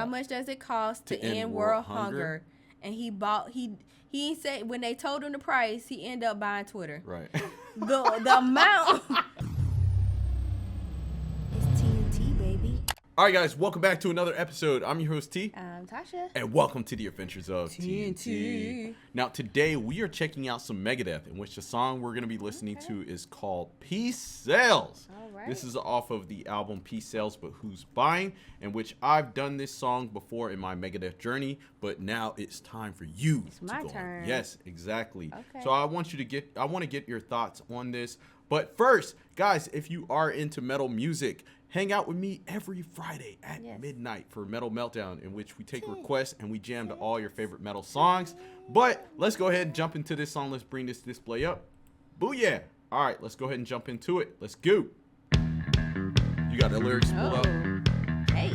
much does it cost to end world hunger? And he said when they told him the price, he ended up buying Twitter. Right. The amount. It's TNT, baby. All right, guys, welcome back to another episode. I'm your host, T. I'm Tasha. And welcome to the adventures of TNT. Now, today we are checking out some Megadeth, in which the song we're going to be listening to is called Peace Sells. All right. This is off of the album Peace Sells, But Who's Buying, in which I've done this song before in my Megadeth journey, but now it's time for you It's my turn. Yes, exactly. Okay. So I want to get your thoughts on this. But first, guys, if you are into metal music, hang out with me every Friday at midnight for Metal Meltdown, in which we take requests and we jam to all your favorite metal songs. But let's go ahead and jump into this song. Let's bring this display up. Booyah. All right, let's go ahead and jump into it. Let's go. You got the lyrics pulled up. Hey.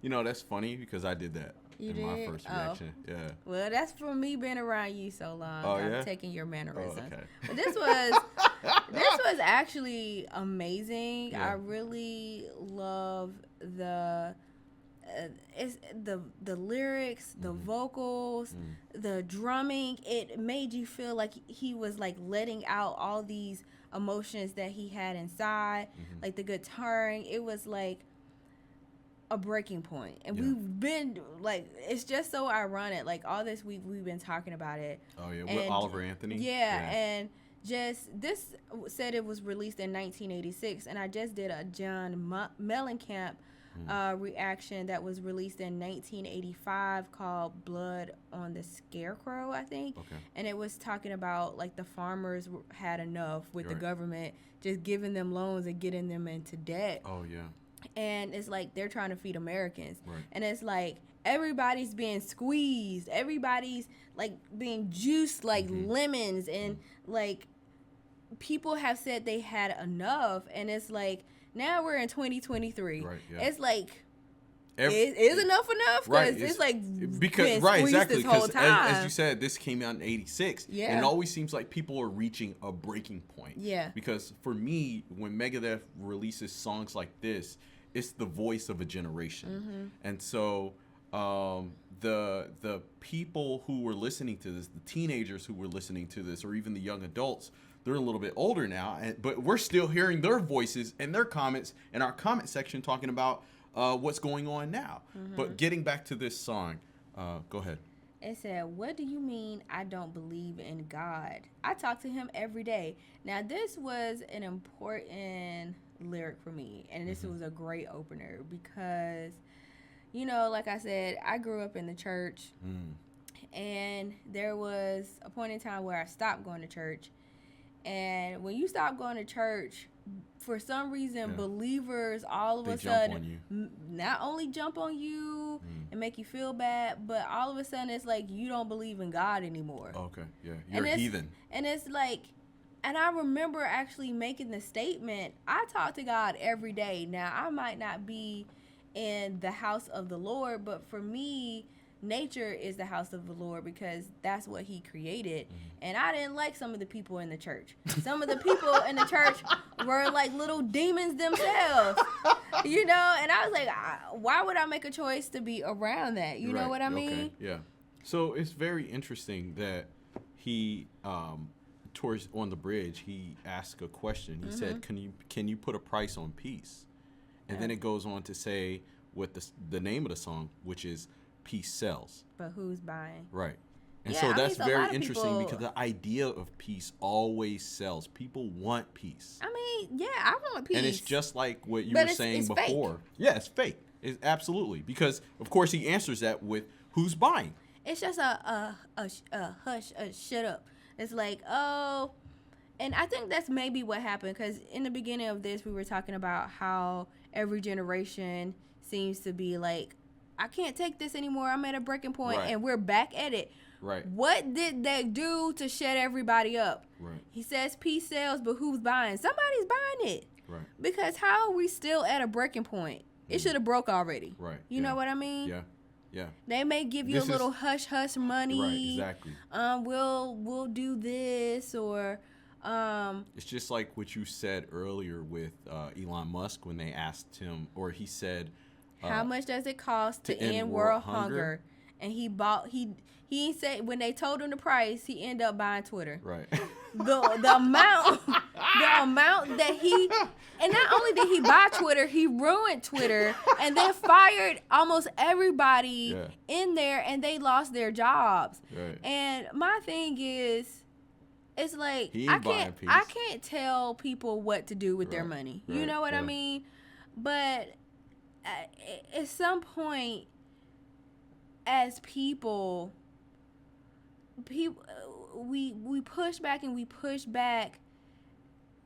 You know, that's funny because I did that. My first reaction. Yeah. Well, that's from me being around you so long. I'm taking your mannerisms. Oh, okay. But this was actually amazing. Yeah. I really love the lyrics, the vocals, the drumming. It made you feel like he was like letting out all these emotions that he had inside, like the guitaring. It was like a breaking point, and we've been like, it's just so ironic. Like all this week we've been talking about it. Oh yeah, with Oliver Anthony. Yeah, and just this said it was released in 1986, and I just did a John Mellencamp reaction that was released in 1985 called "Blood on the Scarecrow," I think. Okay. And it was talking about like the farmers had enough with the government just giving them loans and getting them into debt. Oh yeah. And it's like they're trying to feed Americans. Right. And it's like everybody's being squeezed. Everybody's like being juiced like lemons. And like people have said they had enough. And it's like now we're in 2023. Right, yeah. It's like, is enough enough? Right. It's like because exactly. Because as you said, this came out in '86. Yeah. And it always seems like people are reaching a breaking point. Yeah. Because for me, when Megadeth releases songs like this, it's the voice of a generation. And so the people who were listening to this, the teenagers who were listening to this, or even the young adults, they're a little bit older now, but we're still hearing their voices and their comments in our comment section talking about what's going on now. But getting back to this song, go ahead. It said, "What do you mean I don't believe in God? I talk to him every day." Now, this was an important lyric for me, and this was a great opener because, you know, like I said, I grew up in the church, and there was a point in time where I stopped going to church. And when you stop going to church, for some reason, believers all of a sudden not only jump on you and make you feel bad, but all of a sudden it's like you don't believe in God anymore. Okay, yeah, you're a heathen. And it's like, and I remember actually making the statement, I talk to God every day. Now, I might not be in the house of the Lord, but for me, nature is the house of the Lord because that's what he created. And I didn't like some of the people in the church. Some of the people in the church were like little demons themselves, you know? And I was like, why would I make a choice to be around that? You know what I mean? Okay. Yeah. So it's very interesting that he, towards on the bridge, he asked a question. He said, can you put a price on peace? And then it goes on to say what the name of the song, which is Peace Sells. But who's buying? Right. And so that's very interesting because the idea of peace always sells. People want peace. I mean, yeah, I want peace. And it's just like what you were saying before. Fake. Yeah, it's fake. It's absolutely. Because, of course, he answers that with who's buying. It's just a hush, shut up. It's like, oh, and I think that's maybe what happened because in the beginning of this, we were talking about how every generation seems to be like, I can't take this anymore. I'm at a breaking point, and we're back at it. Right. What did they do to shut everybody up? Right. He says peace sells, but who's buying? Somebody's buying it. Right. Because how are we still at a breaking point? It should have broke already. Right. You know what I mean? Yeah. Yeah. They may give you a little hush money. Right. Exactly. We'll do this or. It's just like what you said earlier with Elon Musk when they asked him, or he said, how much does it cost to end world hunger? And he said when they told him the price, he ended up buying Twitter. Right. The amount that he, and not only did he buy Twitter, he ruined Twitter and then fired almost everybody in there, and they lost their jobs. Right. And my thing is, it's like I can't tell people what to do with their money. Right. You know what I mean? But at some point, as people we push back and we push back,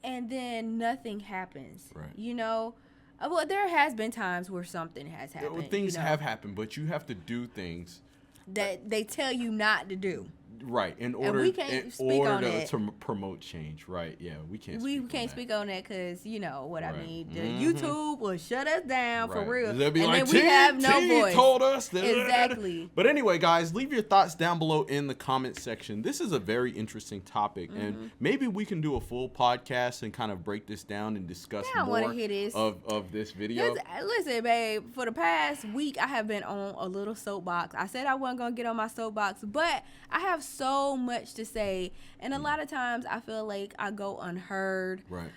and then nothing happens. Right. You know, well, there has been times where something has happened. Things have happened, but you have to do things that they tell you not to do. Right. In And order, we can't speak on it. to promote change. Right. Yeah. We can't. We speak can't on speak on that because you know what I Right. mean. The YouTube will shut us down for Right. real, They'll be and like, then we have no TNT voice. told us that. Exactly. But anyway, guys, leave your thoughts down below in the comment section. This is a very interesting topic, Mm-hmm. and maybe we can do a full podcast and kind of break this down and discuss I more wanna hear this. of this video. Listen, babe. For the past week, I have been on a little soapbox. I said I wasn't gonna get on my soapbox, but I have so much to say, and a lot of times I feel like I go unheard. Right.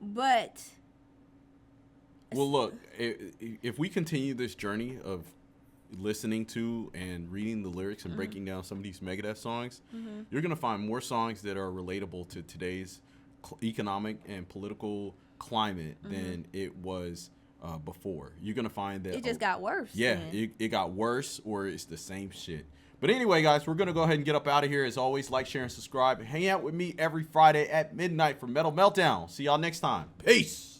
But Well, look, if we continue this journey of listening to and reading the lyrics and breaking down some of these Megadeth songs, you're going to find more songs that are relatable to today's economic and political climate than it was before. You're going to find that it just got worse. yeah, man. it got worse, or it's the same shit. But anyway, guys, we're going to go ahead and get up out of here. As always, like, share, and subscribe. And hang out with me every Friday at midnight for Metal Meltdown. See y'all next time. Peace.